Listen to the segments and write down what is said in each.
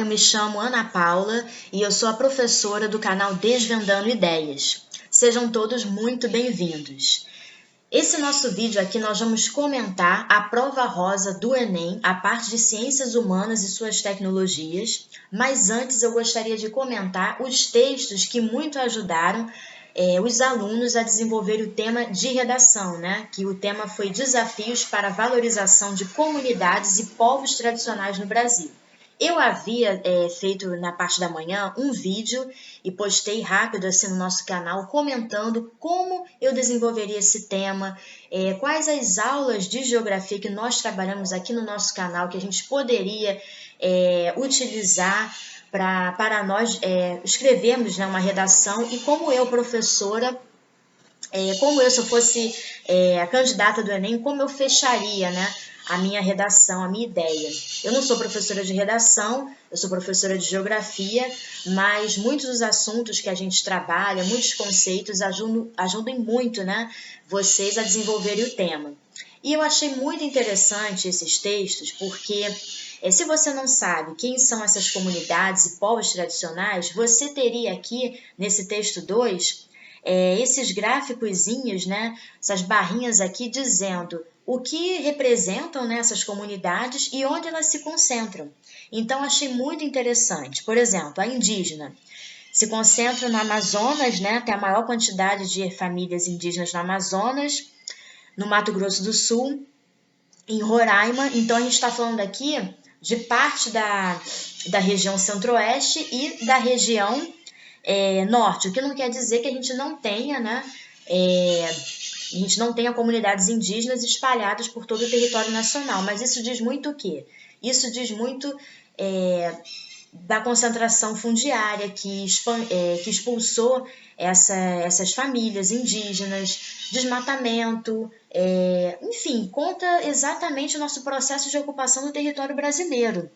eu me chamo Ana Paula e eu sou a professora do canal Desvendando Ideias. Sejam todos muito bem-vindos. Esse nosso vídeo aqui nós vamos comentar a prova rosa do Enem, a parte de Ciências Humanas e suas tecnologias, mas antes eu gostaria de comentar os textos que muito ajudaram os alunos a desenvolver o tema de redação, né? Que o tema foi Desafios para a Valorização de Comunidades e Povos Tradicionais no Brasil. Eu havia feito na parte da manhã um vídeo e postei rápido assim no nosso canal comentando como eu desenvolveria esse tema, quais as aulas de geografia que nós trabalhamos aqui no nosso canal que a gente poderia utilizar para nós escrevermos, né, uma redação e como eu, professora, se eu fosse a candidata do Enem, como eu fecharia, né, a minha redação, a minha ideia. Eu não sou professora de redação, eu sou professora de geografia, mas muitos dos assuntos que a gente trabalha, muitos conceitos ajudam muito, né, vocês a desenvolverem o tema. E eu achei muito interessante esses textos, porque se você não sabe quem são essas comunidades e povos tradicionais, você teria aqui, nesse texto 2, esses gráficozinhos, né, essas barrinhas aqui dizendo o que representam, né, essas comunidades e onde elas se concentram. Então, achei muito interessante. Por exemplo, a indígena se concentra no Amazonas, né, tem a maior quantidade de famílias indígenas no Amazonas, no Mato Grosso do Sul, em Roraima. Então, a gente está falando aqui de parte da região centro-oeste e da região norte, o que não quer dizer que a gente não tenha, né, a gente não tenha comunidades indígenas espalhadas por todo o território nacional, mas isso diz muito o quê? Isso diz muito da concentração fundiária que expulsou essas famílias indígenas, desmatamento, enfim, conta exatamente o nosso processo de ocupação do território brasileiro.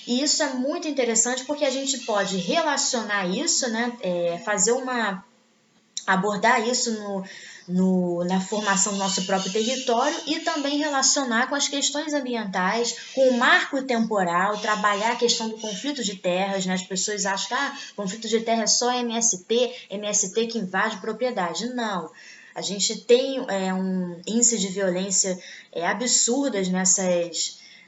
E isso é muito interessante porque a gente pode relacionar isso, né, abordar isso na formação do nosso próprio território e também relacionar com as questões ambientais, com o marco temporal, trabalhar a questão do conflito de terras, né? As pessoas acham que conflito de terra é só MST que invade propriedade. Não. A gente tem um índice de violência absurdas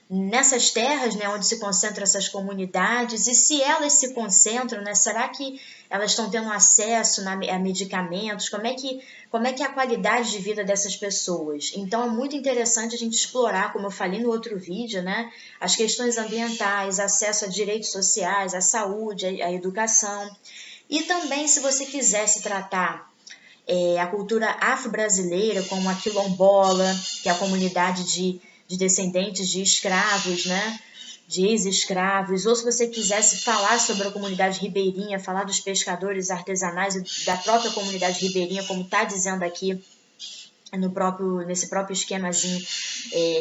nessas terras, né, onde se concentram essas comunidades, e se elas se concentram, né, será que elas estão tendo acesso a medicamentos? Como é que é a qualidade de vida dessas pessoas? Então, é muito interessante a gente explorar, como eu falei no outro vídeo, né, as questões ambientais, acesso a direitos sociais, à saúde, à educação. E também, se você quisesse tratar a cultura afro-brasileira, como a quilombola, que é a comunidade de descendentes de escravos, né? De ex-escravos, ou se você quisesse falar sobre a comunidade ribeirinha, falar dos pescadores artesanais e da própria comunidade ribeirinha, como está dizendo aqui nesse próprio esquemazinho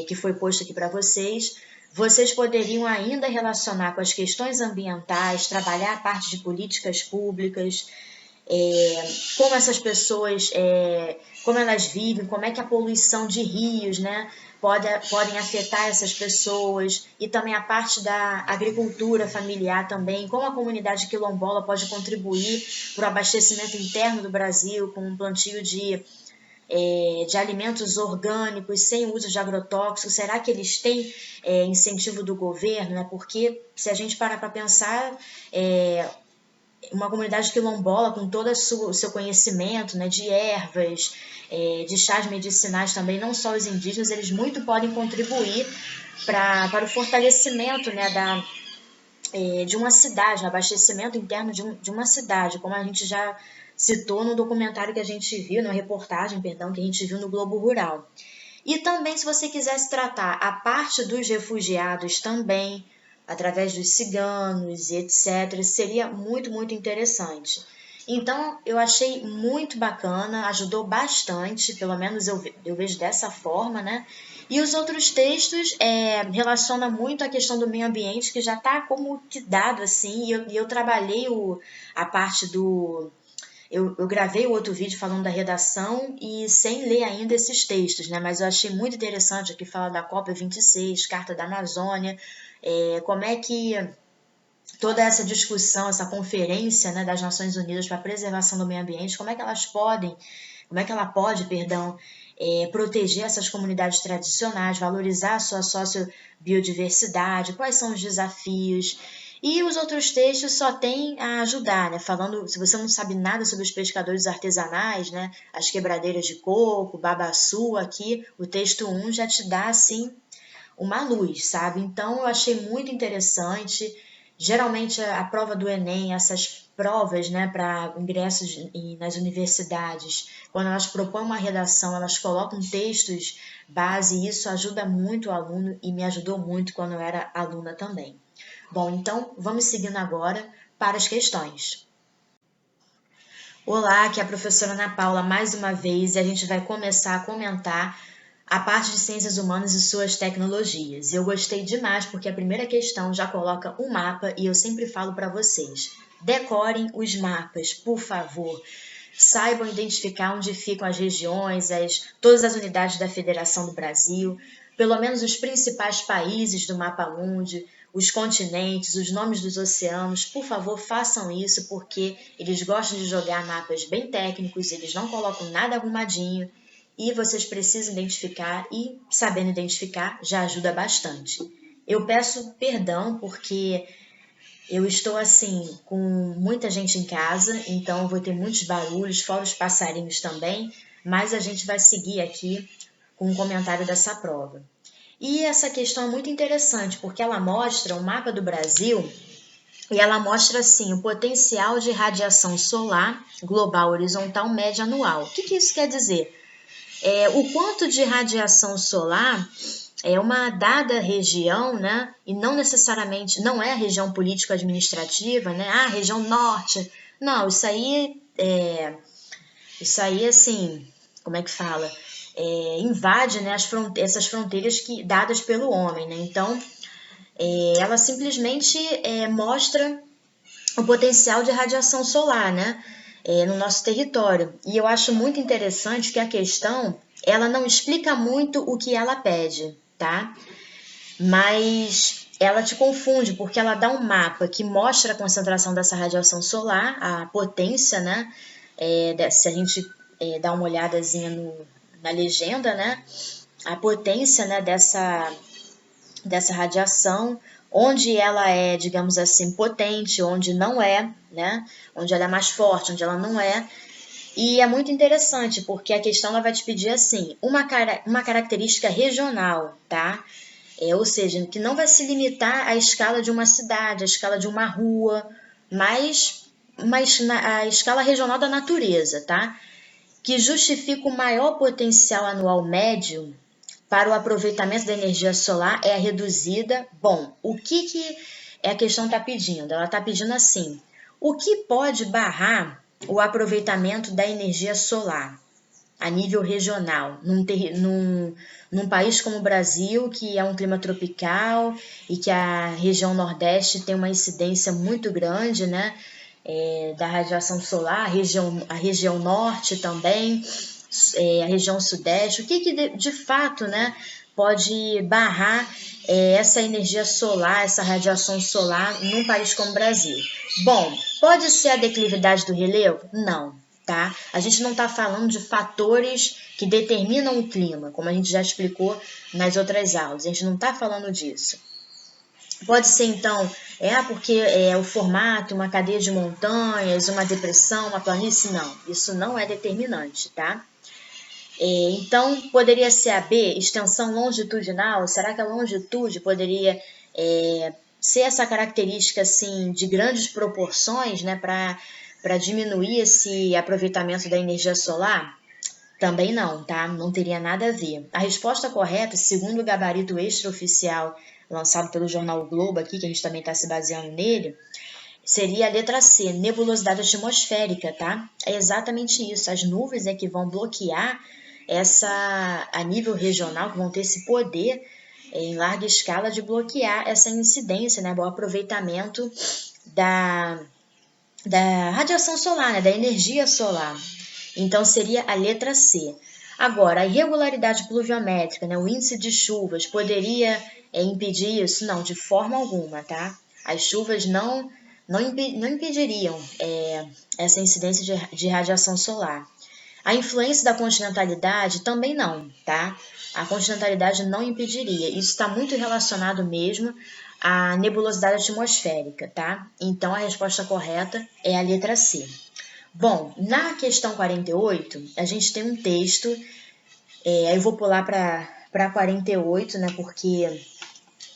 que foi posto aqui para vocês, vocês poderiam ainda relacionar com as questões ambientais, trabalhar a parte de políticas públicas, como essas pessoas, como elas vivem, como é que a poluição de rios, né, podem afetar essas pessoas, e também a parte da agricultura familiar também, como a comunidade quilombola pode contribuir para o abastecimento interno do Brasil com um plantio de alimentos orgânicos, sem uso de agrotóxicos. Será que eles têm incentivo do governo? Né? Porque se a gente parar para pensar, uma comunidade quilombola com todo o seu conhecimento, né, de ervas, de chás medicinais também, não só os indígenas, eles muito podem contribuir para o fortalecimento, né, de uma cidade, o abastecimento interno de uma cidade, como a gente já citou no documentário que a gente viu, na reportagem, perdão, que a gente viu no Globo Rural. E também, se você quisesse tratar a parte dos refugiados também, através dos ciganos e etc., seria muito, muito interessante. Então, eu achei muito bacana, ajudou bastante, pelo menos eu vejo dessa forma, né? E os outros textos relacionam muito a questão do meio ambiente, que já está como que dado assim, e eu trabalhei a parte do... Eu gravei o outro vídeo falando da redação e sem ler ainda esses textos, né? Mas eu achei muito interessante aqui falar da COP26, Carta da Amazônia, como é que toda essa discussão, essa conferência, né, das Nações Unidas para a preservação do meio ambiente, como é que ela pode, perdão, proteger essas comunidades tradicionais, valorizar a sua sociobiodiversidade, quais são os desafios. E os outros textos só têm a ajudar, né? Falando, se você não sabe nada sobre os pescadores artesanais, né? As quebradeiras de coco, babaçu, aqui, o texto 1 já te dá, assim, uma luz, sabe? Então, eu achei muito interessante. Geralmente, a prova do Enem, essas provas, né, para ingressos nas universidades, quando elas propõem uma redação, elas colocam textos base, e isso ajuda muito o aluno e me ajudou muito quando eu era aluna também. Bom, então, vamos seguindo agora para as questões. Olá, aqui é a professora Ana Paula mais uma vez e a gente vai começar a comentar a parte de ciências humanas e suas tecnologias. Eu gostei demais porque a primeira questão já coloca um mapa e eu sempre falo para vocês, decorem os mapas, por favor. Saibam identificar onde ficam as regiões, todas as unidades da Federação do Brasil, pelo menos os principais países do mapa mundi, os continentes, os nomes dos oceanos. Por favor, façam isso porque eles gostam de jogar mapas bem técnicos, eles não colocam nada arrumadinho e vocês precisam identificar e, sabendo identificar, já ajuda bastante. Eu peço perdão porque eu estou assim com muita gente em casa, então vou ter muitos barulhos, fora os passarinhos também, mas a gente vai seguir aqui com um comentário dessa prova. E essa questão é muito interessante, porque ela mostra o mapa do Brasil e ela mostra assim o potencial de radiação solar global horizontal média anual. O que isso quer dizer? O quanto de radiação solar é uma dada região, né? E não necessariamente, não é a região político-administrativa, né? Ah, região norte. Não, isso aí assim, como é que fala? Invade, né, essas fronteiras dadas pelo homem, né? Então, ela simplesmente mostra o potencial de radiação solar, né, no nosso território. E eu acho muito interessante que a questão, ela não explica muito o que ela pede, tá? Mas ela te confunde, porque ela dá um mapa que mostra a concentração dessa radiação solar, a potência, né? Se a gente dá uma olhadazinha na legenda, né? A potência, né, dessa radiação, onde ela é, digamos assim, potente, onde não é, né? Onde ela é mais forte, onde ela não é. E é muito interessante, porque a questão ela vai te pedir assim, uma característica regional, tá? Ou seja, que não vai se limitar à escala de uma cidade, à escala de uma rua, mas a escala regional da natureza, tá? Que justifica o maior potencial anual médio para o aproveitamento da energia solar é reduzida. Bom, o que a questão está pedindo? Ela está pedindo assim, o que pode barrar o aproveitamento da energia solar a nível regional, num país como o Brasil, que é um clima tropical e que a região Nordeste tem uma incidência muito grande, né, da radiação solar, a região Norte também, a região Sudeste, o que de fato, né, pode barrar essa energia solar, essa radiação solar num país como o Brasil? Bom, pode ser a declividade do relevo? Não, tá? A gente não está falando de fatores que determinam o clima, como a gente já explicou nas outras aulas, a gente não está falando disso. Pode ser, então, porque o formato, uma cadeia de montanhas, uma depressão, uma planície? Não, isso não é determinante, tá? Então, poderia ser a B, extensão longitudinal? Será que a longitude poderia ser essa característica assim, de grandes proporções, né, para diminuir esse aproveitamento da energia solar? Também não, tá? Não teria nada a ver. A resposta correta, segundo o gabarito extraoficial lançado pelo jornal o Globo aqui, que a gente também está se baseando nele, seria a letra C, nebulosidade atmosférica, tá? É exatamente isso. As nuvens que vão bloquear a nível regional, que vão ter esse poder em larga escala de bloquear essa incidência, né? O aproveitamento da radiação solar, né? Da energia solar. Então, seria a letra C. Agora, a irregularidade pluviométrica, né? O índice de chuvas, poderia impedir isso? Não, de forma alguma, tá? As chuvas não impediriam essa incidência de radiação solar. A influência da continentalidade também não, tá? A continentalidade não impediria. Isso está muito relacionado mesmo à nebulosidade atmosférica, tá? Então, a resposta correta é a letra C. Bom, na questão 48, a gente tem um texto, eu vou pular para 48, né? Porque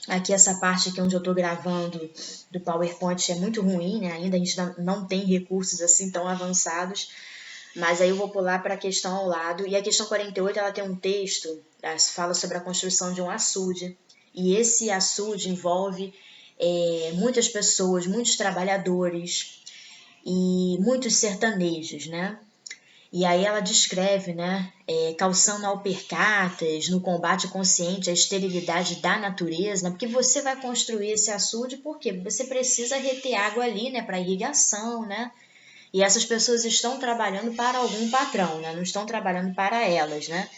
aqui essa parte aqui onde eu estou gravando do PowerPoint é muito ruim, né? Ainda a gente não tem recursos assim tão avançados, mas aí eu vou pular para a questão ao lado. E a questão 48, ela tem um texto, fala sobre a construção de um açude, e esse açude envolve muitas pessoas, muitos trabalhadores e muitos sertanejos, né? E aí ela descreve, né, calçando alpercatas no combate consciente à esterilidade da natureza, né, porque você vai construir esse açude porque você precisa reter água ali, né, para irrigação, né, e essas pessoas estão trabalhando para algum patrão, né, não estão trabalhando para elas, né,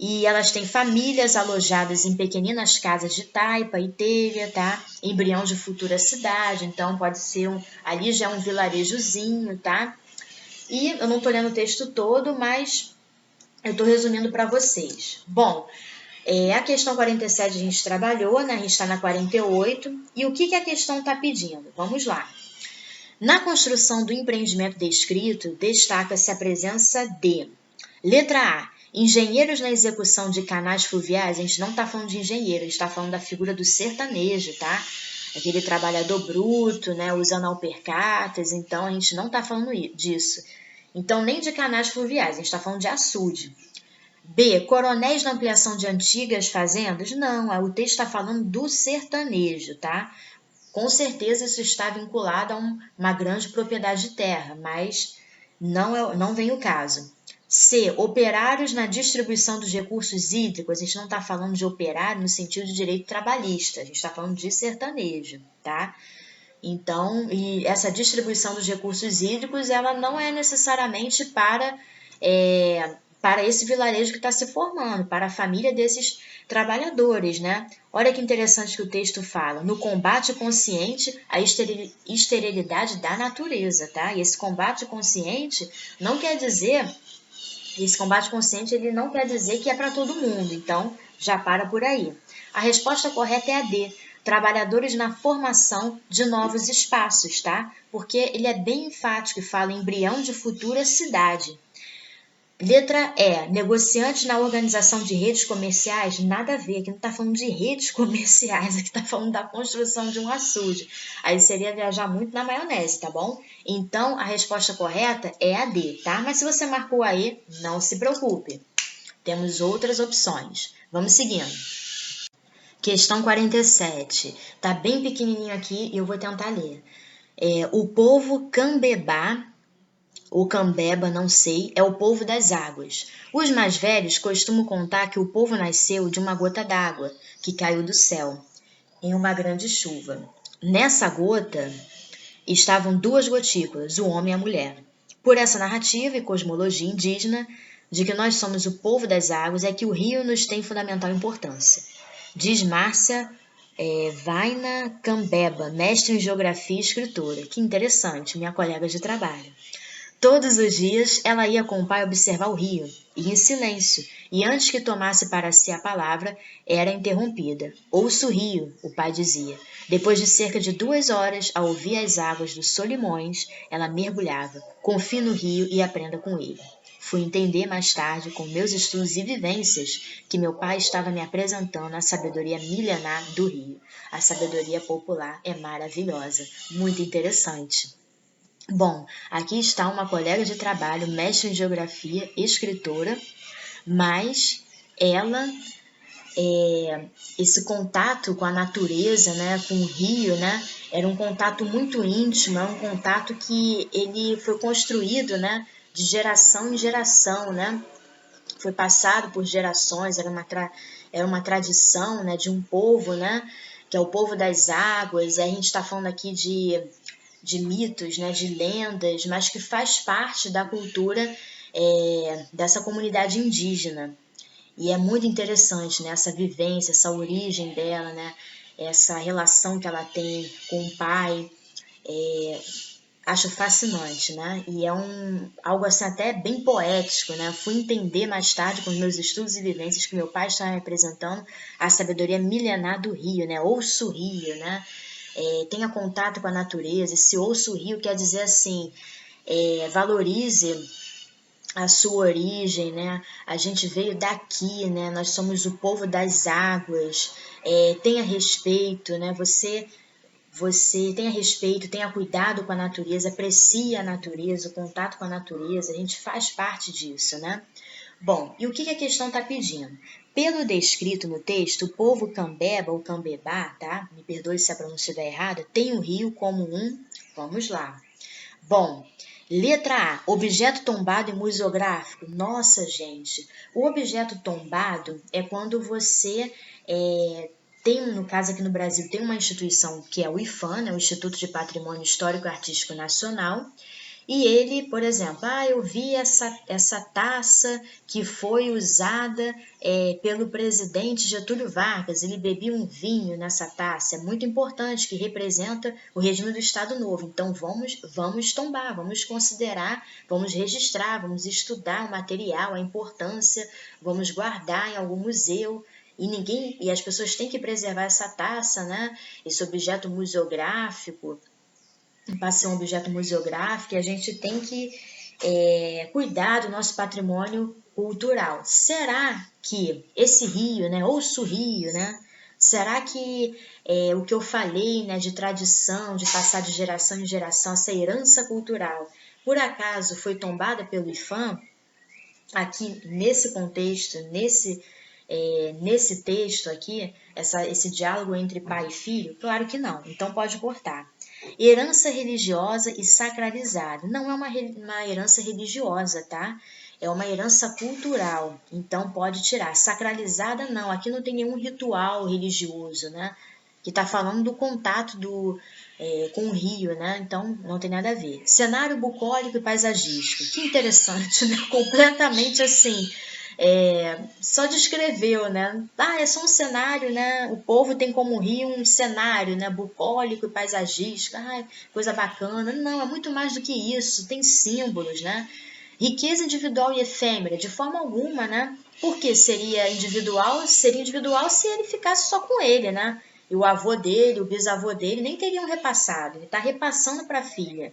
e elas têm famílias alojadas em pequeninas casas de taipa e telha, tá, embrião de futura cidade, então pode ser ali já um vilarejozinho, tá. E eu não estou lendo o texto todo, mas eu estou resumindo para vocês. Bom, a questão 47 a gente trabalhou, né? A gente está na 48. E o que a questão está pedindo? Vamos lá. Na construção do empreendimento descrito, destaca-se a presença de... Letra A. Engenheiros na execução de canais fluviais. A gente não está falando de engenheiro, a gente está falando da figura do sertanejo, tá? Aquele trabalhador bruto, né, usando alpercatas, então a gente não está falando disso. Então, nem de canais fluviais, a gente está falando de açude. B, coronéis na ampliação de antigas fazendas? Não, o texto está falando do sertanejo, tá? Com certeza isso está vinculado a uma grande propriedade de terra, mas não vem o caso. C, operários na distribuição dos recursos hídricos. A gente não está falando de operário no sentido de direito trabalhista, a gente está falando de sertanejo, tá? Então, e essa distribuição dos recursos hídricos, ela não é necessariamente para esse vilarejo que está se formando, para a família desses trabalhadores, né? Olha que interessante que o texto fala, no combate consciente à esterilidade da natureza, tá? E esse combate consciente não quer dizer... Esse combate consciente ele não quer dizer que é para todo mundo, então já para por aí. A resposta correta é a D, trabalhadores na formação de novos espaços, tá? Porque ele é bem enfático e fala em embrião de futura cidade. Letra E, negociantes na organização de redes comerciais, nada a ver, aqui não está falando de redes comerciais, aqui está falando da construção de um açude. Aí seria viajar muito na maionese, tá bom? Então, a resposta correta é a D, tá? Mas se você marcou a E, não se preocupe. Temos outras opções. Vamos seguindo. Questão 47. Tá bem pequenininho aqui e eu vou tentar ler. O povo Cambebá, ou Cambeba, não sei, é o povo das águas. Os mais velhos costumam contar que o povo nasceu de uma gota d'água que caiu do céu em uma grande chuva. Nessa gota estavam duas gotículas, o homem e a mulher. Por essa narrativa e cosmologia indígena de que nós somos o povo das águas, é que o rio nos tem fundamental importância. Diz Márcia Vaina Cambeba, mestre em geografia e escritora. Que interessante, minha colega de trabalho. Todos os dias ela ia com o pai observar o rio, e em silêncio, e antes que tomasse para si a palavra, era interrompida. Ouça o rio, o pai dizia. Depois de cerca de 2 horas, a ouvir as águas dos Solimões, ela mergulhava. Confie no rio e aprenda com ele. Fui entender mais tarde, com meus estudos e vivências, que meu pai estava me apresentando a sabedoria milenar do rio. A sabedoria popular é maravilhosa, muito interessante. Bom, aqui está uma colega de trabalho, mestre em geografia, escritora, mas ela, esse contato com a natureza, né, com o rio, né, era um contato muito íntimo, é um contato que ele foi construído, né, de geração em geração, né, foi passado por gerações, era uma tradição, né, de um povo, né, que é o povo das águas, e a gente está falando aqui de mitos, né, de lendas, mas que faz parte da cultura dessa comunidade indígena. E é muito interessante, né, essa vivência, essa origem dela, né, essa relação que ela tem com o pai, acho fascinante, né? E é algo assim até bem poético, né? Fui entender mais tarde com os meus estudos e vivências que meu pai estava me apresentando a sabedoria milenar do rio, né? Ouça o rio, né? Tenha contato com a natureza. Esse ouça o rio quer dizer assim, valorize a sua origem, né? A gente veio daqui, né? Nós somos o povo das águas. Tenha respeito, né? Você tenha respeito, tenha cuidado com a natureza, aprecie a natureza, o contato com a natureza, a gente faz parte disso, né? Bom, e o que a questão está pedindo? Pelo descrito no texto, o povo Cambeba ou Cambebá, tá? Me perdoe se a pronúncia estiver errada, tem o rio como vamos lá. Bom, letra A, objeto tombado e museográfico. Nossa, gente, o objeto tombado é quando você tem, no caso aqui no Brasil, tem uma instituição que é o IPHAN, né, o Instituto de Patrimônio Histórico e Artístico Nacional, e ele, por exemplo, eu vi essa taça que foi usada pelo presidente Getúlio Vargas, ele bebia um vinho nessa taça, é muito importante, que representa o regime do Estado Novo. Então vamos tombar, vamos considerar, vamos registrar, vamos estudar o material, a importância, vamos guardar em algum museu. E as pessoas têm que preservar essa taça, né? Esse objeto museográfico, passa a ser um objeto museográfico, e a gente tem que cuidar do nosso patrimônio cultural. Será que esse rio, né, ouço o rio, né? Será que o que eu falei, né, de tradição, de passar de geração em geração, essa herança cultural, por acaso foi tombada pelo IPHAN? Aqui nesse contexto, nesse texto aqui, esse diálogo entre pai e filho? Claro que não, então pode cortar. Herança religiosa e sacralizada. Não é uma herança religiosa, tá? É uma herança cultural, então pode tirar. Sacralizada não, aqui não tem nenhum ritual religioso, né? Que está falando do contato com o rio, né? Então não tem nada a ver. Cenário bucólico e paisagístico. Que interessante, né? Completamente assim. Só descreveu, né? É só um cenário, né? O povo tem como rio um cenário, né? Bucólico e paisagístico. Coisa bacana. Não, é muito mais do que isso. Tem símbolos, né? Riqueza individual e efêmera, de forma alguma, né? Porque seria individual se ele ficasse só com ele, né? E o avô dele, o bisavô dele, nem teriam repassado. Ele está repassando para a filha.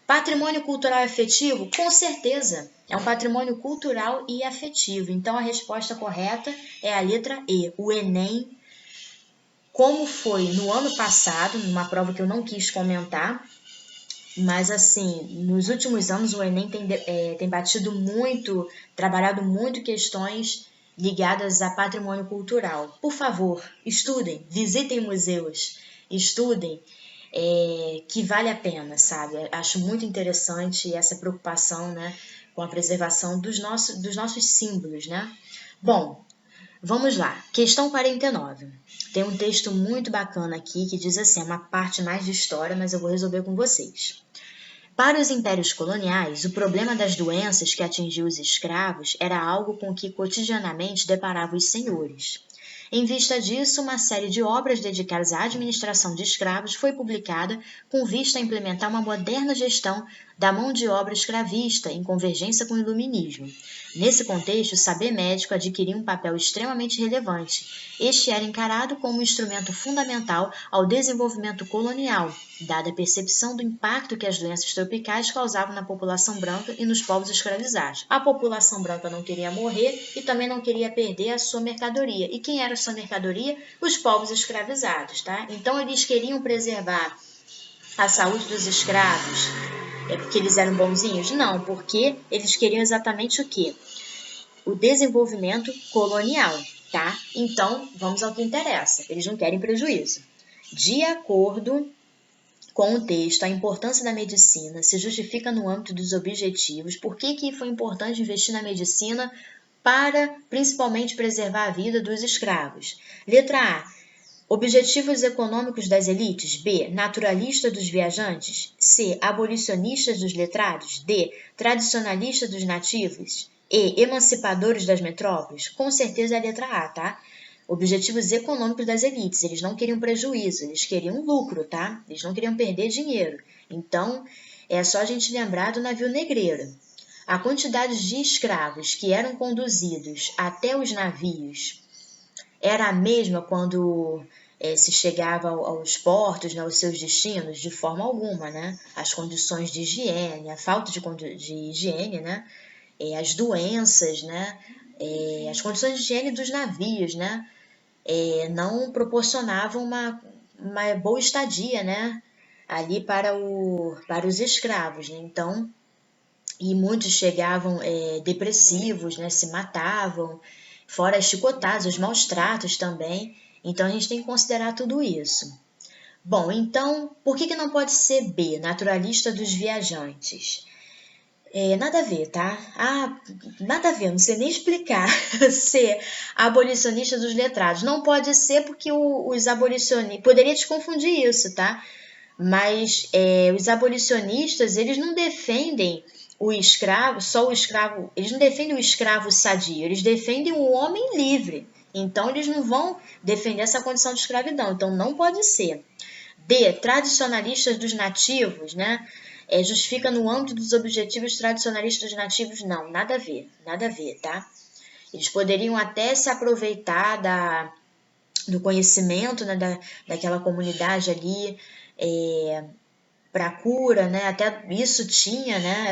Patrimônio cultural e afetivo? Com certeza. É um patrimônio cultural e afetivo. Então, a resposta correta é a letra E. O Enem, como foi no ano passado, numa prova que eu não quis comentar, mas assim, nos últimos anos o Enem tem batido muito, trabalhado muito questões ligadas a patrimônio cultural. Por favor, estudem, visitem museus, estudem, que vale a pena, sabe? Acho muito interessante essa preocupação, né, com a preservação dos nossos símbolos, né? Bom, vamos lá. Questão 49. Tem um texto muito bacana aqui que diz assim, uma parte mais de história, mas eu vou resolver com vocês. Para os impérios coloniais, o problema das doenças que atingiu os escravos era algo com que cotidianamente deparavam os senhores. Em vista disso, uma série de obras dedicadas à administração de escravos foi publicada com vista a implementar uma moderna gestão da mão de obra escravista em convergência com o iluminismo. Nesse contexto, o saber médico adquiria um papel extremamente relevante. Este era encarado como um instrumento fundamental ao desenvolvimento colonial, dada a percepção do impacto que as doenças tropicais causavam na população branca e nos povos escravizados. A população branca não queria morrer e também não queria perder a sua mercadoria. E quem era a sua mercadoria? Os povos escravizados, tá? Então eles queriam preservar a saúde dos escravos. É porque eles eram bonzinhos? Não, porque eles queriam exatamente o quê? O desenvolvimento colonial, tá? Então, vamos ao que interessa. Eles não querem prejuízo. De acordo com o texto, a importância da medicina se justifica no âmbito dos objetivos. Por que foi importante investir na medicina? Para, principalmente, preservar a vida dos escravos. Letra A. Objetivos econômicos das elites? B. Naturalista dos viajantes? C. Abolicionistas dos letrados? D. Tradicionalista dos nativos? E. Emancipadores das metrópoles? Com certeza é a letra A, tá? objetivos econômicos das elites. Eles não queriam prejuízo, eles queriam lucro, tá? Eles não queriam perder dinheiro. Então, é só a gente lembrar do navio negreiro. A quantidade de escravos que eram conduzidos até os navios era a mesma quando se chegava aos portos, né, aos seus destinos? De forma alguma, né? As condições de higiene, a falta de higiene, né? As doenças, né? As condições de higiene dos navios, né? Não proporcionavam uma boa estadia, né? Ali para os escravos, né? Então, e muitos chegavam depressivos, né? Se matavam, fora as chicotadas, os maus tratos também. Então, a gente tem que considerar tudo isso. Bom, então, por que não pode ser B, naturalista dos viajantes? Nada a ver, tá? Nada a ver, não sei nem explicar. Ser abolicionista dos letrados. Não pode ser porque os abolicionistas... Poderia te confundir isso, tá? Mas os abolicionistas, eles não defendem o escravo, só o escravo... Eles não defendem o escravo sadio, eles defendem o homem livre. Então, eles não vão defender essa condição de escravidão. Então, não pode ser. D, tradicionalistas dos nativos, né? Justifica no âmbito dos objetivos tradicionalistas dos nativos? Não, nada a ver, tá? Eles poderiam até se aproveitar do conhecimento, né, daquela comunidade ali para cura, né? Até isso tinha, né?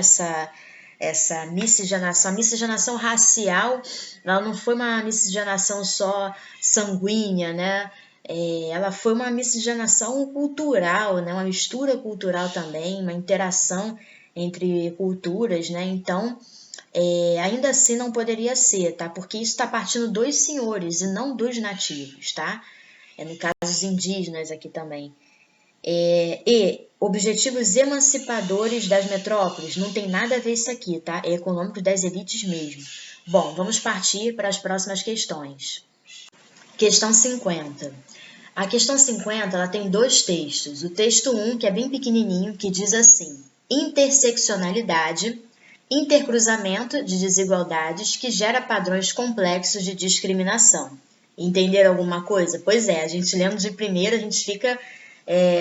Essa miscigenação. A miscigenação racial, ela não foi uma miscigenação só sanguínea, né? Ela foi uma miscigenação cultural, né? Uma mistura cultural também, uma interação entre culturas, né? Então, ainda assim não poderia ser, tá? Porque isso está partindo dos senhores e não dos nativos, tá? No caso dos indígenas aqui também. E objetivos emancipadores das metrópoles, não tem nada a ver isso aqui, tá? É econômico das elites mesmo. Bom, vamos partir para as próximas questões. Questão 50. A questão 50, ela tem dois textos. O texto 1, que é bem pequenininho, que diz assim: interseccionalidade, intercruzamento de desigualdades que gera padrões complexos de discriminação. Entenderam alguma coisa? Pois é, a gente lendo de primeira, a gente fica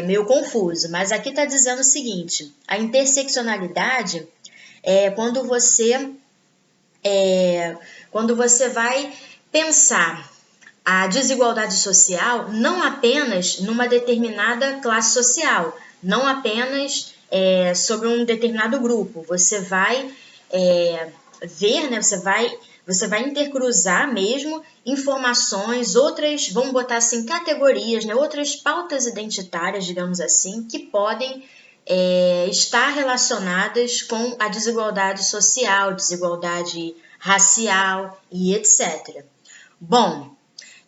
meio confuso. Mas aqui está dizendo o seguinte: a interseccionalidade é quando você vai pensar a desigualdade social não apenas numa determinada classe social, não apenas sobre um determinado grupo. Você vai ver, né? Você vai intercruzar mesmo informações, outras, vamos botar assim, categorias, né? Outras pautas identitárias, digamos assim, que podem estar relacionadas com a desigualdade social, desigualdade racial e etc. Bom,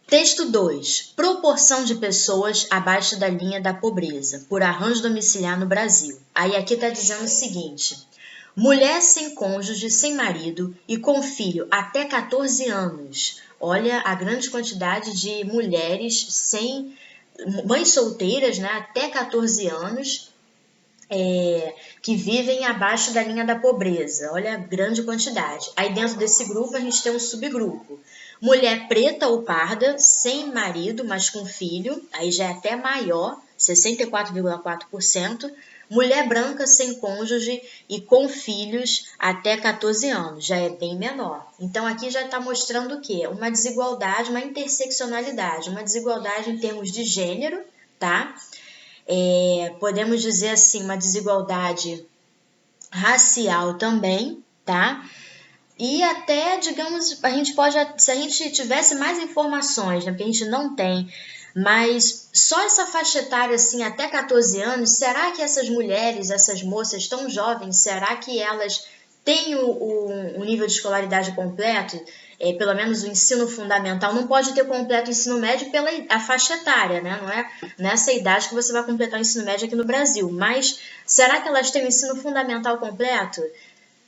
texto 2. Proporção de pessoas abaixo da linha da pobreza, por arranjo domiciliar no Brasil. Aí aqui está dizendo o seguinte: mulher sem cônjuge, sem marido e com filho até 14 anos. Olha a grande quantidade de mulheres sem mães solteiras, né, até 14 anos, que vivem abaixo da linha da pobreza. Olha a grande quantidade. Aí dentro desse grupo a gente tem um subgrupo. Mulher preta ou parda, sem marido, mas com filho, aí já é até maior, 64,4%. Mulher branca sem cônjuge e com filhos até 14 anos, já é bem menor. Então aqui já está mostrando o quê? Uma desigualdade, uma interseccionalidade, uma desigualdade em termos de gênero, tá? Podemos dizer assim, uma desigualdade racial também, tá? E até, digamos, a gente pode, se a gente tivesse mais informações, né, porque a gente não tem, mas só essa faixa etária, assim, até 14 anos, será que essas mulheres, essas moças tão jovens, será que elas têm o nível de escolaridade completo? Pelo menos o ensino fundamental, não pode ter completo o ensino médio pela a faixa etária, né? Não é nessa idade que você vai completar o ensino médio aqui no Brasil. Mas será que elas têm o ensino fundamental completo?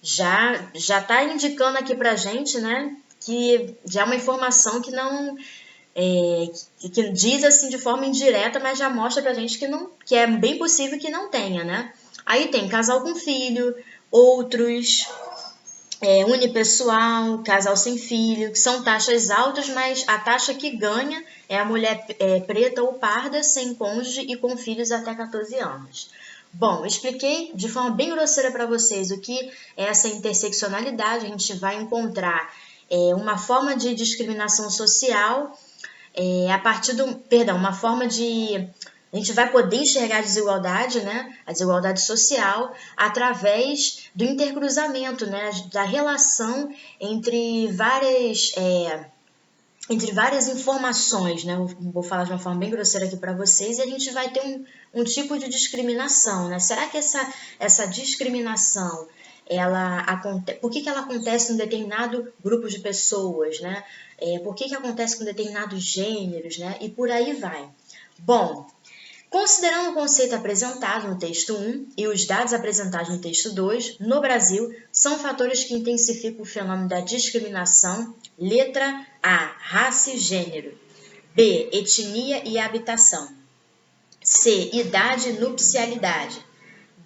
Já está indicando aqui para a gente, né, que já é uma informação que não que diz assim de forma indireta, mas já mostra para a gente que é bem possível que não tenha, né? Aí tem casal com filho, outros unipessoal, casal sem filho, que são taxas altas, mas a taxa que ganha é a mulher preta ou parda, sem cônjuge e com filhos até 14 anos. Bom, expliquei de forma bem grosseira para vocês o que é essa interseccionalidade. A gente vai encontrar uma forma de discriminação social a partir do... Perdão, uma forma de... A gente vai poder enxergar a desigualdade, né? A desigualdade social através do intercruzamento, né? Da relação entre várias informações, né? Vou falar de uma forma bem grosseira aqui para vocês, e a gente vai ter um tipo de discriminação, né? Será que essa discriminação, por que ela acontece em um determinado grupo de pessoas, né? Por que acontece com determinados gêneros, né? E por aí vai. Bom, considerando o conceito apresentado no texto 1 e os dados apresentados no texto 2, no Brasil, são fatores que intensificam o fenômeno da discriminação. Letra A, raça e gênero. B, etnia e habitação. C, idade e nupcialidade.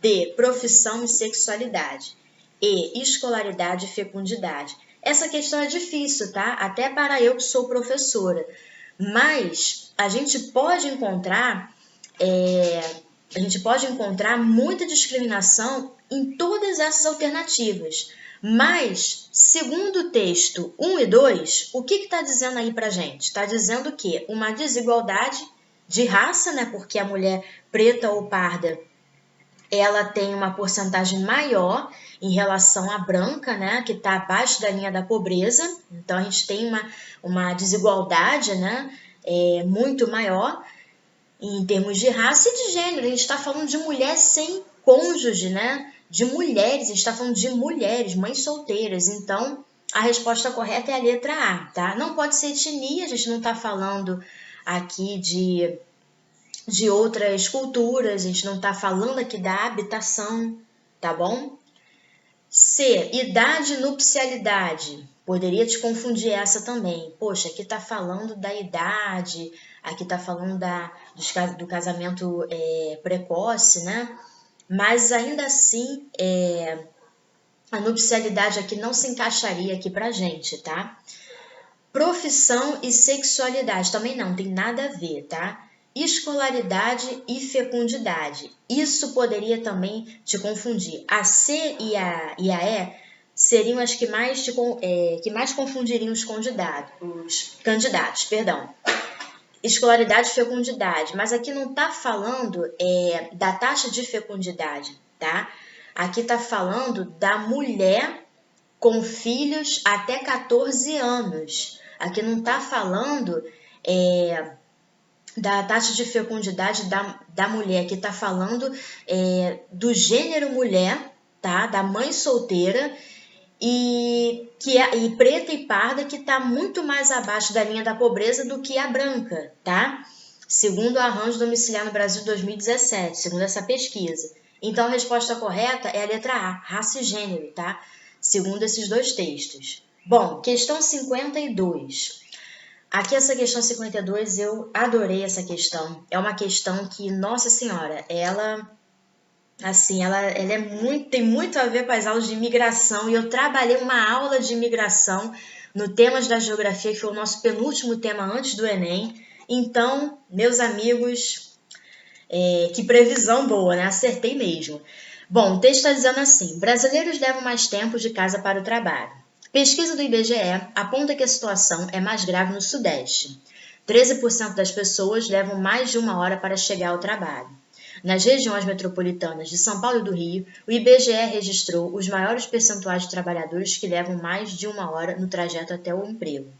D, profissão e sexualidade. E, escolaridade e fecundidade. Essa questão é difícil, tá? Até para eu que sou professora. Mas a gente pode encontrar muita discriminação em todas essas alternativas. Mas, segundo o texto 1 e 2, o que está dizendo aí para a gente? Está dizendo que uma desigualdade de raça, né? Porque a mulher preta ou parda, ela tem uma porcentagem maior em relação à branca, né? Que está abaixo da linha da pobreza. Então, a gente tem uma desigualdade, né? Muito maior em termos de raça e de gênero. A gente está falando de mulher sem cônjuge, né? De mulheres, a gente está falando de mulheres, mães solteiras. Então, a resposta correta é a letra A, tá? Não pode ser etnia, a gente não está falando aqui de outras culturas, a gente não está falando aqui da habitação, tá bom? C, idade e nupcialidade. Poderia te confundir essa também. Poxa, aqui está falando da idade, aqui está falando do casamento precoce, né? Mas ainda assim, a nupcialidade aqui não se encaixaria aqui pra gente, tá? Profissão e sexualidade também não, tem nada a ver, tá? Escolaridade e fecundidade. Isso poderia também te confundir. A C e a E seriam as que mais confundiriam os candidatos, perdão. Escolaridade e fecundidade, mas aqui não está falando da taxa de fecundidade, tá? Aqui está falando da mulher com filhos até 14 anos. Aqui não está falando da taxa de fecundidade da mulher, aqui está falando do gênero mulher, tá? Da mãe solteira, e preta e parda, que está muito mais abaixo da linha da pobreza do que a branca, tá? Segundo o Arranjo Domiciliar no Brasil de 2017, segundo essa pesquisa. Então, a resposta correta é a letra A, raça e gênero, tá? Segundo esses dois textos. Bom, questão 52. Aqui essa questão 52, eu adorei essa questão. É uma questão que, nossa senhora, ela tem muito a ver com as aulas de imigração, e eu trabalhei uma aula de imigração no Temas da Geografia, que foi o nosso penúltimo tema antes do Enem. Então, meus amigos, que previsão boa, né? Acertei mesmo. Bom, o texto está dizendo assim: brasileiros levam mais tempo de casa para o trabalho. Pesquisa do IBGE aponta que a situação é mais grave no Sudeste. 13% das pessoas levam mais de 1 hora para chegar ao trabalho. Nas regiões metropolitanas de São Paulo e do Rio, o IBGE registrou os maiores percentuais de trabalhadores que levam mais de 1 hora no trajeto até o emprego.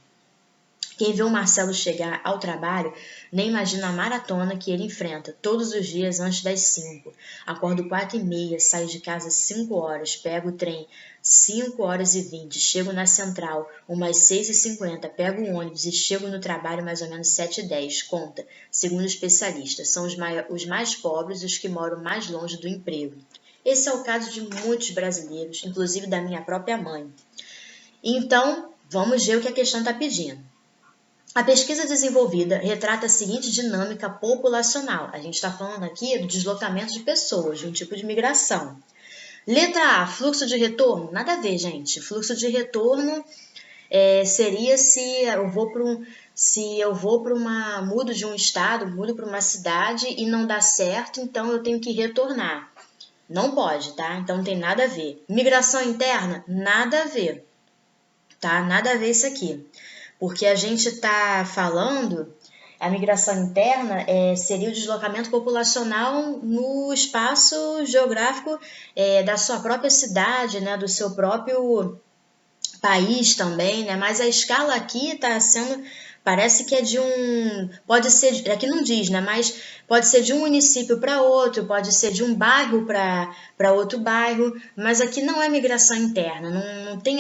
Quem vê o Marcelo chegar ao trabalho nem imagina a maratona que ele enfrenta todos os dias antes das 5. Acordo 4h30, saio de casa 5 horas, pego o trem 5h20, chego na central umas 6h50, pego o ônibus e chego no trabalho mais ou menos 7h10. Conta, segundo especialistas, são os mais pobres os que moram mais longe do emprego. Esse é o caso de muitos brasileiros, inclusive da minha própria mãe. Então, vamos ver o que a questão está pedindo. A pesquisa desenvolvida retrata a seguinte dinâmica populacional. A gente está falando aqui do deslocamento de pessoas, de um tipo de migração. Letra A, fluxo de retorno? Nada a ver, gente. Fluxo de retorno seria se eu vou para mudo de um estado, mudo para uma cidade e não dá certo, então eu tenho que retornar. Não pode, tá? Então não tem nada a ver. Migração interna? Nada a ver, tá? Nada a ver isso aqui. Porque a gente está falando, a migração interna seria o deslocamento populacional no espaço geográfico da sua própria cidade, né? Do seu próprio país também, né? Mas a escala aqui está sendo, parece que é de pode ser, aqui não diz, né? Mas pode ser de um município para outro, pode ser de um bairro para outro bairro, mas aqui não é migração interna, não tem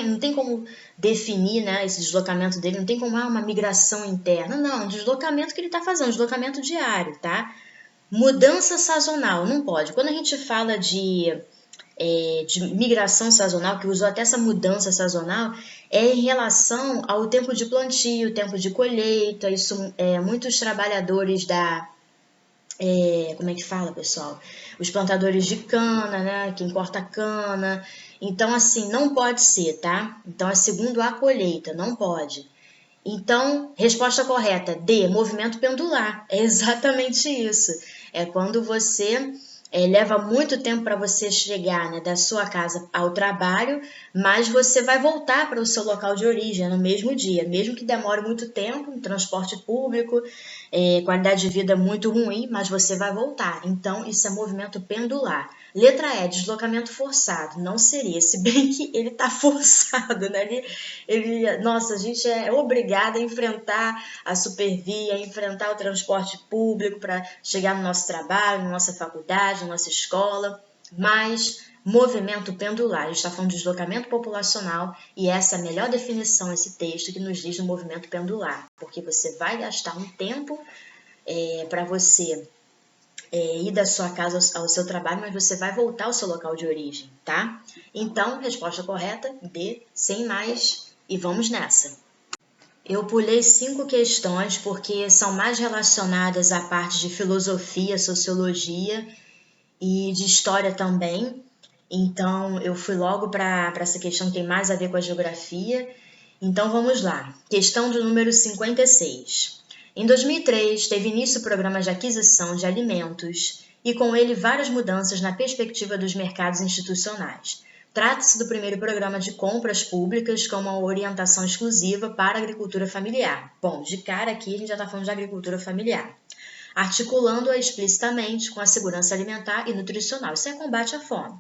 não tem como definir, né, esse deslocamento dele, não tem como uma migração interna, não, um deslocamento que ele está fazendo, um deslocamento diário, tá? Mudança sazonal, não pode. Quando a gente fala de migração sazonal, que usou até essa mudança sazonal, é em relação ao tempo de plantio, tempo de colheita. Isso muitos trabalhadores como é que fala, pessoal? Os plantadores de cana, né? Quem corta cana. Então, assim, não pode ser, tá? Então, é segundo a colheita, não pode. Então, resposta correta, D, movimento pendular. É exatamente isso. É quando você leva muito tempo para você chegar, né, da sua casa ao trabalho, mas você vai voltar para o seu local de origem no mesmo dia, mesmo que demore muito tempo, no transporte público, qualidade de vida muito ruim, mas você vai voltar. Então, isso é movimento pendular. Letra E, deslocamento forçado. Não seria, se bem que ele está forçado, né? Nossa, a gente é obrigado a enfrentar a supervia, a enfrentar o transporte público para chegar no nosso trabalho, na nossa faculdade, na nossa escola, mas movimento pendular, a gente está falando de deslocamento populacional e essa é a melhor definição, esse texto que nos diz do movimento pendular, porque você vai gastar um tempo para você ir da sua casa ao seu trabalho, mas você vai voltar ao seu local de origem, tá? Então, resposta correta, D, sem mais, e vamos nessa. Eu pulei 5 questões porque são mais relacionadas à parte de filosofia, sociologia e de história também. Então, eu fui logo para essa questão que tem mais a ver com a geografia. Então, vamos lá. Questão do número 56. Em 2003, teve início o programa de aquisição de alimentos e, com ele, várias mudanças na perspectiva dos mercados institucionais. Trata-se do primeiro programa de compras públicas com uma orientação exclusiva para a agricultura familiar. Bom, de cara aqui a gente já está falando de agricultura familiar. Articulando-a explicitamente com a segurança alimentar e nutricional. Isso é combate à fome.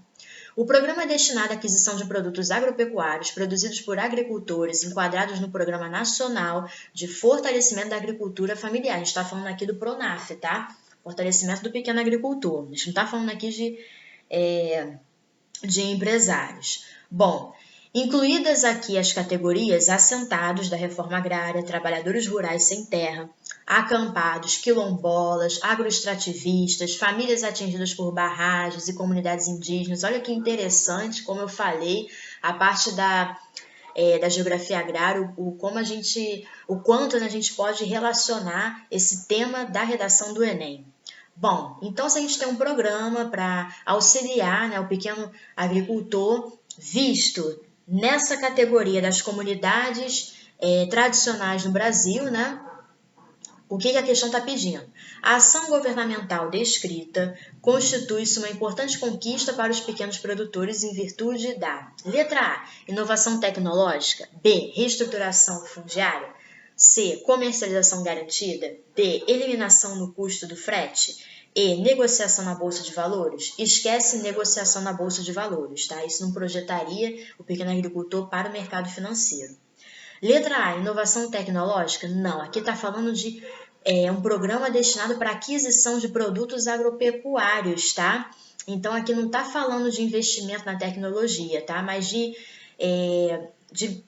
O programa é destinado à aquisição de produtos agropecuários produzidos por agricultores enquadrados no Programa Nacional de Fortalecimento da Agricultura Familiar. A gente está falando aqui do PRONAF, tá? Fortalecimento do pequeno agricultor. A gente não está falando aqui de empresários. Bom, incluídas aqui as categorias assentados da reforma agrária, trabalhadores rurais sem terra, acampados, quilombolas, agroextrativistas, famílias atingidas por barragens e comunidades indígenas. Olha que interessante, como eu falei, a parte da geografia agrária, o quanto a gente pode relacionar esse tema da redação do Enem. Bom, então se a gente tem um programa para auxiliar, né, o pequeno agricultor, visto nessa categoria das comunidades tradicionais no Brasil, né? O que a questão está pedindo? A ação governamental descrita constitui-se uma importante conquista para os pequenos produtores em virtude da letra A, inovação tecnológica, B, reestruturação fundiária, C, comercialização garantida, D, eliminação no custo do frete, E, negociação na Bolsa de Valores. Esquece negociação na Bolsa de Valores, tá? Isso não projetaria o pequeno agricultor para o mercado financeiro. Letra A, inovação tecnológica? Não, aqui está falando de um programa destinado para aquisição de produtos agropecuários, tá? Então, aqui não está falando de investimento na tecnologia, tá? Mas de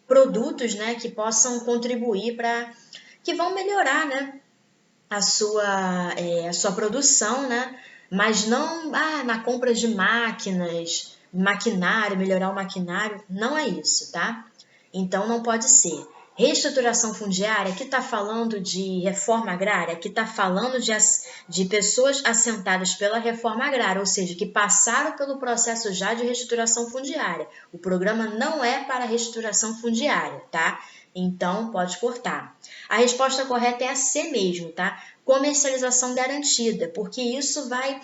produtos, né, que possam contribuir que vão melhorar, né, a sua produção, né? Mas não na compra de maquinário, melhorar o maquinário, não é isso, tá? Então, não pode ser. Reestruturação fundiária, aqui está falando de reforma agrária, aqui está falando de pessoas assentadas pela reforma agrária, ou seja, que passaram pelo processo já de reestruturação fundiária. O programa não é para reestruturação fundiária, tá? Então, pode cortar. A resposta correta é a C mesmo, tá? Comercialização garantida, porque isso vai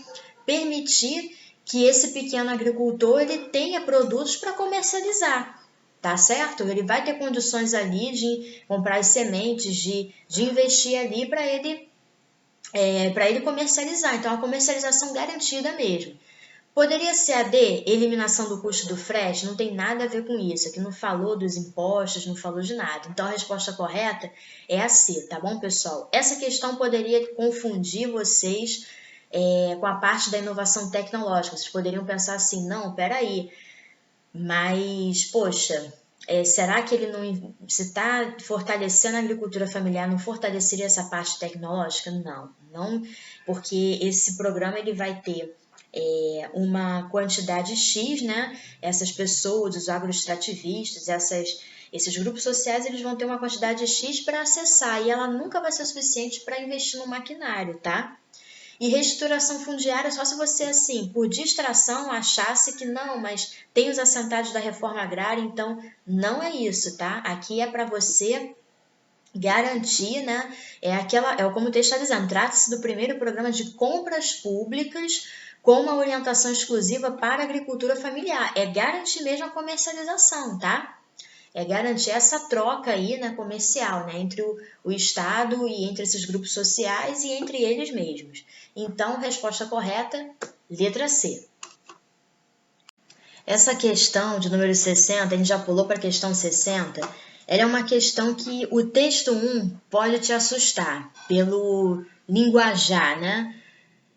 permitir que esse pequeno agricultor ele tenha produtos para comercializar. Tá certo? Ele vai ter condições ali de comprar as sementes, de investir ali para ele comercializar. Então, a comercialização garantida mesmo. Poderia ser a D, eliminação do custo do frete? Não tem nada a ver com isso. Aqui não falou dos impostos, não falou de nada. Então, a resposta correta é a C, tá bom, pessoal? Essa questão poderia confundir vocês com a parte da inovação tecnológica. Vocês poderiam pensar assim, não, peraí, mas, poxa, será que ele não, se está fortalecendo a agricultura familiar, não fortaleceria essa parte tecnológica? Não, porque esse programa ele vai ter uma quantidade X, né? Essas pessoas, os agroextrativistas, esses grupos sociais, eles vão ter uma quantidade X para acessar e ela nunca vai ser suficiente para investir no maquinário, tá? E reestruturação fundiária, só se você, assim, por distração, achasse que não, mas tem os assentados da reforma agrária, então não é isso, tá? Aqui é para você garantir, né? Como o texto está dizendo, trata-se do primeiro programa de compras públicas com uma orientação exclusiva para a agricultura familiar. É garantir mesmo a comercialização, tá? É garantir essa troca aí, né, comercial, né, entre o Estado e entre esses grupos sociais e entre eles mesmos. Então, resposta correta, letra C. Essa questão de número 60, a gente já pulou para a questão 60, ela é uma questão que o texto 1 pode te assustar pelo linguajar, né?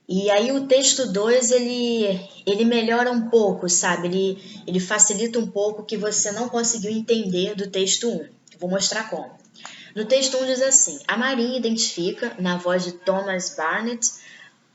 E aí o texto 2, ele melhora um pouco, sabe? Ele facilita um pouco o que você não conseguiu entender do texto 1. Vou mostrar como. No texto 1 diz assim, a Marinha identifica, na voz de Thomas Barnett,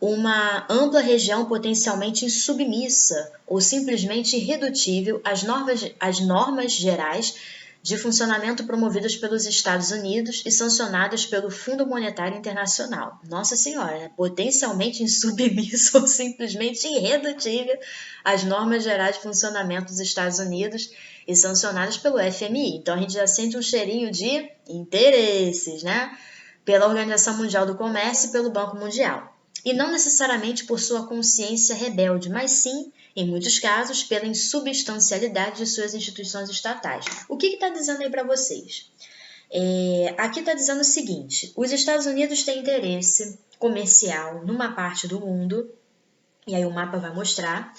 uma ampla região potencialmente insubmissa ou simplesmente irredutível às normas gerais de funcionamento promovidas pelos Estados Unidos e sancionadas pelo Fundo Monetário Internacional. Nossa Senhora, né? Potencialmente insubmissa ou simplesmente irredutível às normas gerais de funcionamento dos Estados Unidos e sancionadas pelo FMI. Então a gente já sente um cheirinho de interesses, né? Pela Organização Mundial do Comércio e pelo Banco Mundial. E não necessariamente por sua consciência rebelde, mas sim, em muitos casos, pela insubstancialidade de suas instituições estatais. O que está dizendo aí para vocês? Aqui está dizendo o seguinte, os Estados Unidos têm interesse comercial numa parte do mundo, e aí o mapa vai mostrar,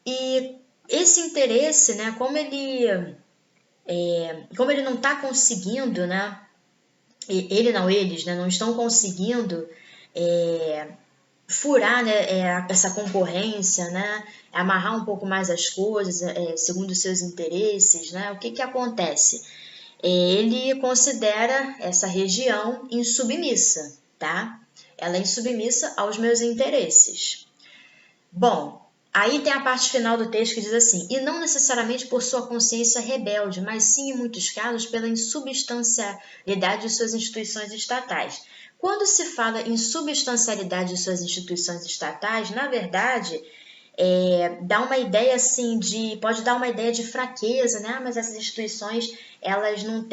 e esse interesse, né, como ele não está conseguindo, né, eles, né, não estão conseguindo furar, né, essa concorrência, né, amarrar um pouco mais as coisas segundo os seus interesses, né, o que acontece? Ele considera essa região insubmissa, tá? Ela é insubmissa aos meus interesses. Bom, aí tem a parte final do texto que diz assim, e não necessariamente por sua consciência rebelde, mas sim, em muitos casos, pela insubstancialidade de suas instituições estatais. Quando se fala em substancialidade de suas instituições estatais, na verdade, dá uma ideia assim pode dar uma ideia de fraqueza, né? Mas essas instituições, elas não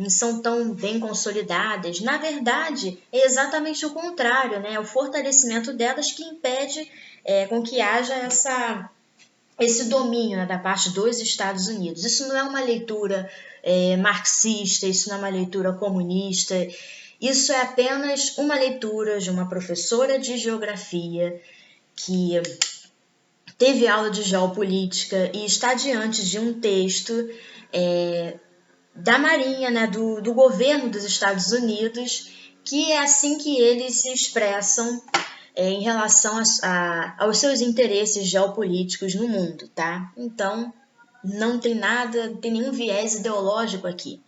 são tão bem consolidadas. Na verdade, é exatamente o contrário, né? É o fortalecimento delas que impede com que haja esse domínio, né, da parte dos Estados Unidos. Isso não é uma leitura marxista, isso não é uma leitura comunista, isso é apenas uma leitura de uma professora de geografia que teve aula de geopolítica e está diante de um texto da Marinha, né, do governo dos Estados Unidos, que é assim que eles se expressam em relação aos seus interesses geopolíticos no mundo, tá? Então, não tem nenhum viés ideológico aqui.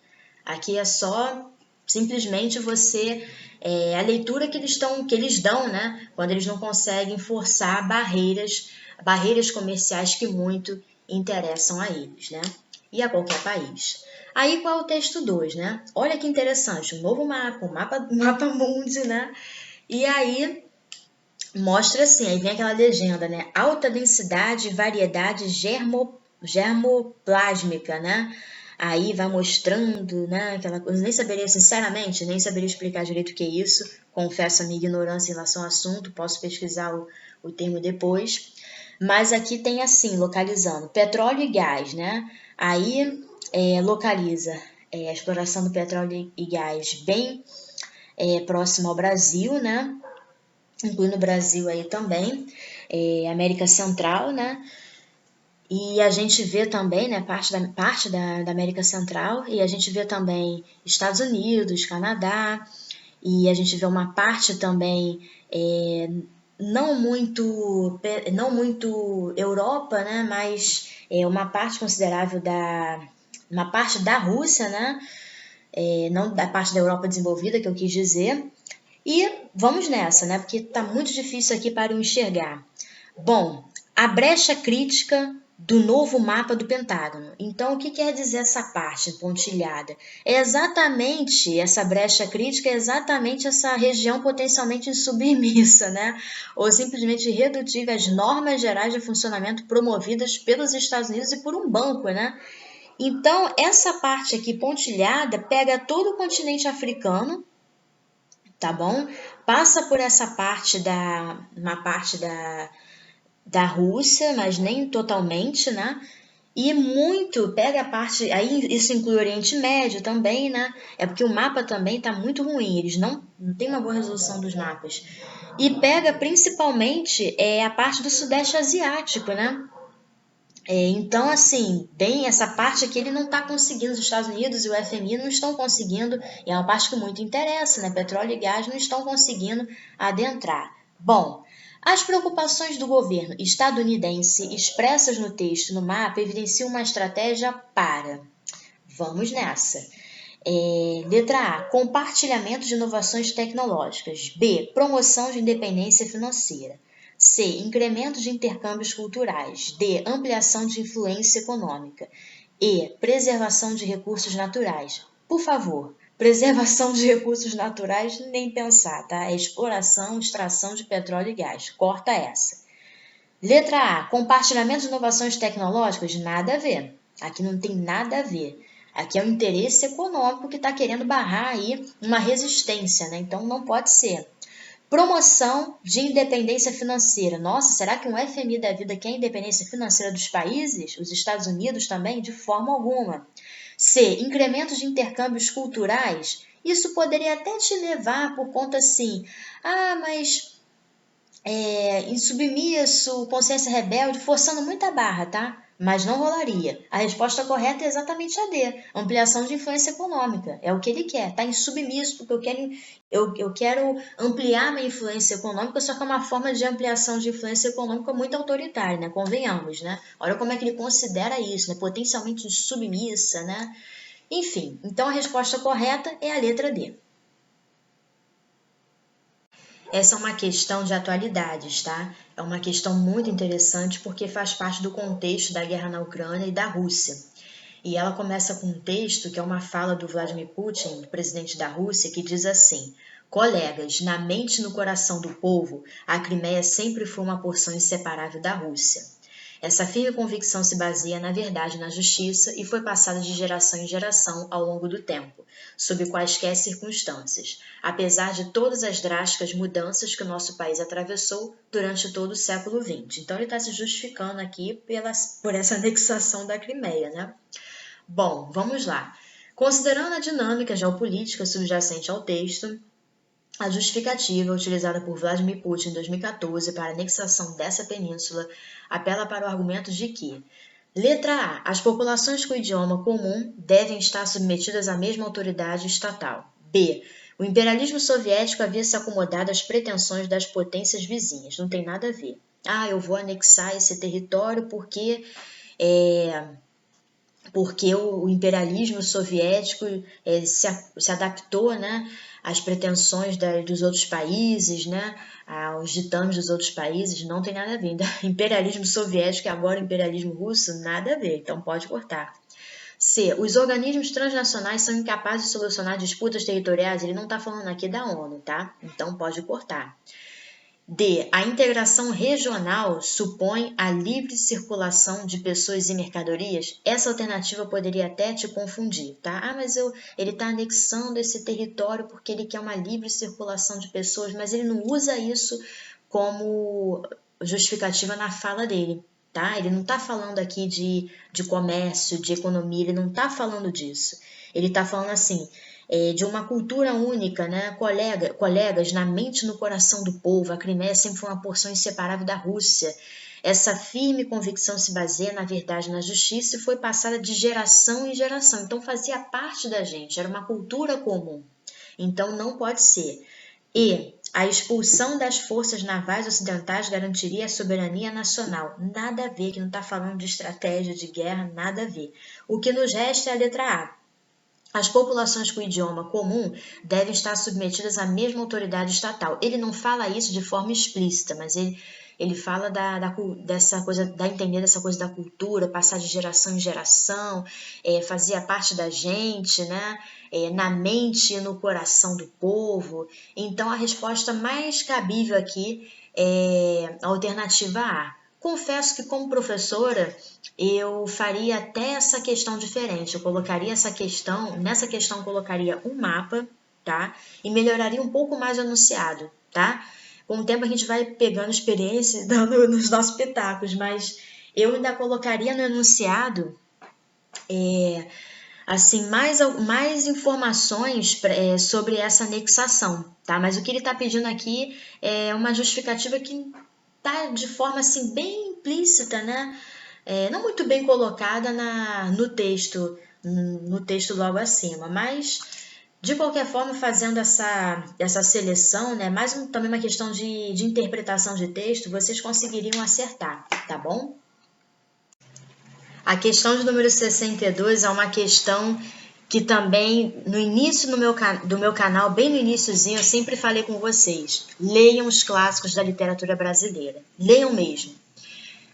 Aqui é só simplesmente a leitura que eles dão, né? Quando eles não conseguem forçar barreiras comerciais que muito interessam a eles, né? e a qualquer país. Aí qual é o texto 2, né? Olha que interessante, um novo mapa, o mapa mundi, né? E aí mostra assim, aí vem aquela legenda, né? Alta densidade e variedade germoplásmica, né? Aí vai mostrando, né? Aquela coisa, nem saberia, sinceramente, nem saberia explicar direito o que é isso. Confesso a minha ignorância em relação ao assunto, posso pesquisar o termo depois. Mas aqui tem assim, localizando, petróleo e gás, né? Aí localiza a exploração do petróleo e gás bem próximo ao Brasil, né? Incluindo o Brasil aí também, América Central, né? E a gente vê também, né, parte da América Central, e a gente vê também Estados Unidos, Canadá, e a gente vê uma parte também não muito Europa, né, mas uma parte considerável uma parte da Rússia, né, não da parte da Europa desenvolvida, que eu quis dizer. E vamos nessa, né, porque está muito difícil aqui para eu enxergar. Bom, a brecha crítica do novo mapa do Pentágono. Então, o que quer dizer essa parte pontilhada? É exatamente essa brecha crítica, é exatamente essa região potencialmente insubmissa, né? Ou simplesmente irredutível às normas gerais de funcionamento promovidas pelos Estados Unidos e por um banco, né? Então, essa parte aqui pontilhada pega todo o continente africano, tá bom? Passa por essa parte uma parte da Rússia, mas nem totalmente, né? E muito pega a parte, aí isso inclui o Oriente Médio também, né? É porque o mapa também está muito ruim, eles não têm uma boa resolução dos mapas. E pega principalmente a parte do Sudeste Asiático, né? Então, assim, bem, essa parte aqui ele não está conseguindo, os Estados Unidos e o FMI não estão conseguindo, e é uma parte que muito interessa, né? Petróleo e gás não estão conseguindo adentrar. Bom, as preocupações do governo estadunidense expressas no texto no mapa evidenciam uma estratégia para. Vamos nessa. Letra A. Compartilhamento de inovações tecnológicas. B. Promoção de independência financeira. C. Incremento de intercâmbios culturais. D. Ampliação de influência econômica. E. Preservação de recursos naturais. Por favor, preservação de recursos naturais, nem pensar, tá? É exploração, extração de petróleo e gás. Corta essa. Letra A. Compartilhamento de inovações tecnológicas. Nada a ver. Aqui não tem nada a ver. Aqui é o interesse econômico que está querendo barrar aí uma resistência, né? Então não pode ser. Promoção de independência financeira. Nossa, será que um FMI da vida quer a independência financeira dos países? Os Estados Unidos também? De forma alguma. C. Incremento de intercâmbios culturais. Isso poderia até te levar por conta assim, mas insubmisso, consciência rebelde, forçando muita barra, tá? Mas não rolaria. A resposta correta é exatamente a D, ampliação de influência econômica. É o que ele quer, tá insubmisso, porque eu quero ampliar minha influência econômica, só que é uma forma de ampliação de influência econômica muito autoritária, né? Convenhamos, né? Olha como é que ele considera isso, né? Potencialmente submissa, né? Enfim, então a resposta correta é a letra D. Essa é uma questão de atualidades, tá? É uma questão muito interessante porque faz parte do contexto da guerra na Ucrânia e da Rússia. E ela começa com um texto que é uma fala do Vladimir Putin, presidente da Rússia, que diz assim: colegas, na mente e no coração do povo, a Crimeia sempre foi uma porção inseparável da Rússia. Essa firme convicção se baseia na verdade e na justiça e foi passada de geração em geração ao longo do tempo, sob quaisquer circunstâncias, apesar de todas as drásticas mudanças que o nosso país atravessou durante todo o século XX. Então ele está se justificando aqui por essa anexação da Crimeia, né? Bom, vamos lá. Considerando a dinâmica geopolítica subjacente ao texto, a justificativa utilizada por Vladimir Putin em 2014 para a anexação dessa península apela para o argumento de que: letra A. As populações com idioma comum devem estar submetidas à mesma autoridade estatal. B. O imperialismo soviético havia se acomodado às pretensões das potências vizinhas. Não tem nada a ver. Eu vou anexar esse território porque o imperialismo soviético se adaptou, né, às pretensões dos outros países, né, aos ditames dos outros países. Não tem nada a ver. Imperialismo soviético e agora imperialismo russo, nada a ver, então pode cortar. C. Os organismos transnacionais são incapazes de solucionar disputas territoriais. Ele não está falando aqui da ONU, tá? Então pode cortar. D. A integração regional supõe a livre circulação de pessoas e mercadorias? Essa alternativa poderia até te confundir, tá? Mas ele está anexando esse território porque ele quer uma livre circulação de pessoas, mas ele não usa isso como justificativa na fala dele, tá? Ele não está falando aqui de comércio, de economia, ele não está falando disso. Ele está falando assim, de uma cultura única, né? Colegas, na mente e no coração do povo, a Crimeia sempre foi uma porção inseparável da Rússia. Essa firme convicção se baseia na verdade e na justiça e foi passada de geração em geração. Então fazia parte da gente, era uma cultura comum. Então não pode ser. E a expulsão das forças navais ocidentais garantiria a soberania nacional. Nada a ver, que não está falando de estratégia de guerra, nada a ver. O que nos resta é a letra A. As populações com idioma comum devem estar submetidas à mesma autoridade estatal. Ele não fala isso de forma explícita, mas ele fala dessa coisa, dá a entender dessa coisa da cultura, passar de geração em geração, fazia parte da gente, né? Na mente e no coração do povo. Então a resposta mais cabível aqui é a alternativa A. Confesso que como professora eu faria até essa questão diferente. Eu colocaria nessa questão colocaria um mapa, tá? E melhoraria um pouco mais o enunciado, tá? Com o tempo a gente vai pegando experiência e dando nos nossos pitacos, mas eu ainda colocaria no enunciado assim, mais informações sobre essa anexação, tá? Mas o que ele está pedindo aqui é uma justificativa que tá de forma assim bem implícita, né? Não muito bem colocada no texto logo acima, mas de qualquer forma fazendo essa seleção, né? Também uma questão de interpretação de texto, vocês conseguiriam acertar, tá bom? A questão de número 62 é uma questão que também no início do meu canal, bem no iniciozinho, eu sempre falei com vocês, leiam os clássicos da literatura brasileira, leiam mesmo,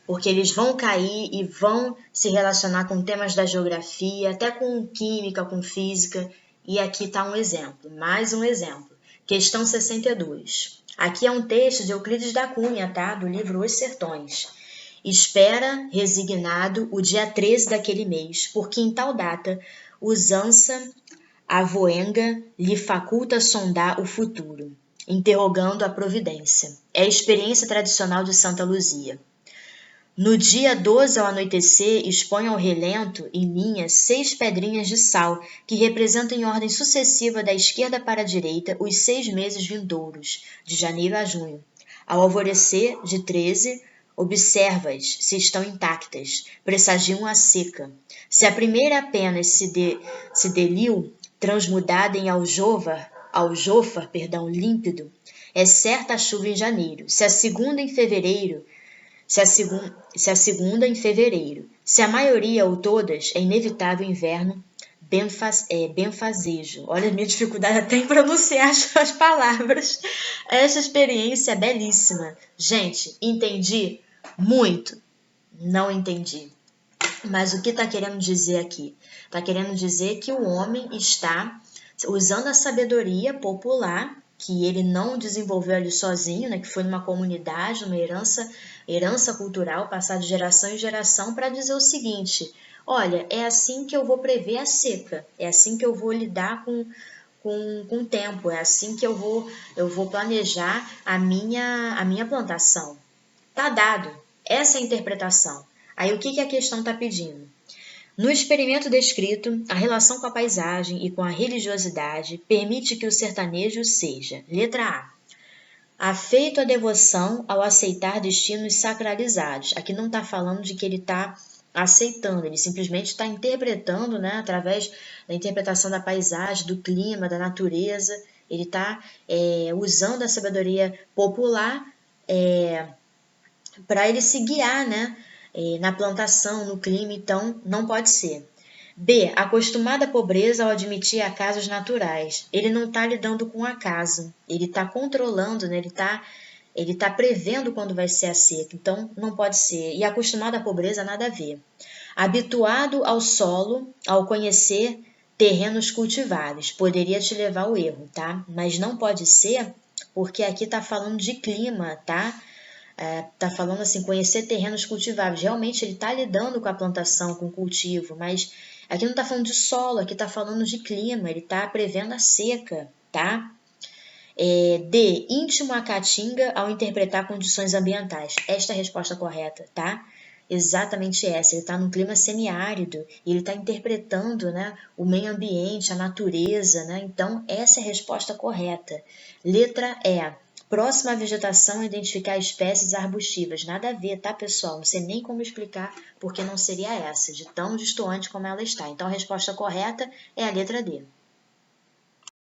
porque eles vão cair e vão se relacionar com temas da geografia, até com química, com física, e aqui está um exemplo, mais um exemplo, questão 62. Aqui é um texto de Euclides da Cunha, tá? Do livro Os Sertões. Espera, resignado, o dia 13 daquele mês, porque em tal data usança avoenga lhe faculta sondar o futuro, interrogando a providência. É a experiência tradicional de Santa Luzia. No dia 12 ao anoitecer, expõe ao relento, em linha, 6 pedrinhas de sal, que representam em ordem sucessiva da esquerda para a direita os 6 meses vindouros, de janeiro a junho. Ao alvorecer, de 13, observa-as se estão intactas, pressagiam a seca. Se a primeira apenas se deliu, transmudada em aljôfar, límpido, é certa a chuva em janeiro. Se a segunda em fevereiro, se a maioria ou todas é inevitável inverno, benfazejo. Olha a minha dificuldade até em pronunciar as palavras. Essa experiência é belíssima. Gente, entendi? Muito. Não entendi. Mas o que está querendo dizer aqui? Está querendo dizer que o homem está usando a sabedoria popular, que ele não desenvolveu ali sozinho, né, que foi numa comunidade, numa herança cultural, passada de geração em geração, para dizer o seguinte: olha, é assim que eu vou prever a seca, é assim que eu vou lidar com o tempo, é assim que eu vou planejar a minha plantação. Tá dado. Essa é a interpretação. Aí o que a questão está pedindo? No experimento descrito, a relação com a paisagem e com a religiosidade permite que o sertanejo seja, letra A, afeito à devoção ao aceitar destinos sacralizados. Aqui não está falando de que ele está aceitando, ele simplesmente está interpretando, né, através da interpretação da paisagem, do clima, da natureza, ele está usando a sabedoria popular para ele se guiar, né, na plantação, no clima, então não pode ser. B. Acostumado à pobreza ao admitir acasos naturais. Ele não está lidando com o acaso, ele está controlando, né, ele está Ele está prevendo quando vai ser a seca, então não pode ser. E acostumado à pobreza, nada a ver. Habituado ao solo, ao conhecer terrenos cultiváveis, poderia te levar ao erro, tá? Mas não pode ser, porque aqui está falando de clima, tá? Tá falando assim, conhecer terrenos cultiváveis. Realmente ele está lidando com a plantação, com o cultivo, mas aqui não está falando de solo, aqui está falando de clima, ele está prevendo a seca, tá? D. Íntimo à caatinga ao interpretar condições ambientais. Esta é a resposta correta, tá? Exatamente essa. Ele está num clima semiárido e ele está interpretando, né, o meio ambiente, a natureza, né? Então, essa é a resposta correta. Letra E. Próxima à vegetação, identificar espécies arbustivas. Nada a ver, tá, pessoal? Não sei nem como explicar porque não seria essa, de tão destoante como ela está. Então, a resposta correta é a letra D.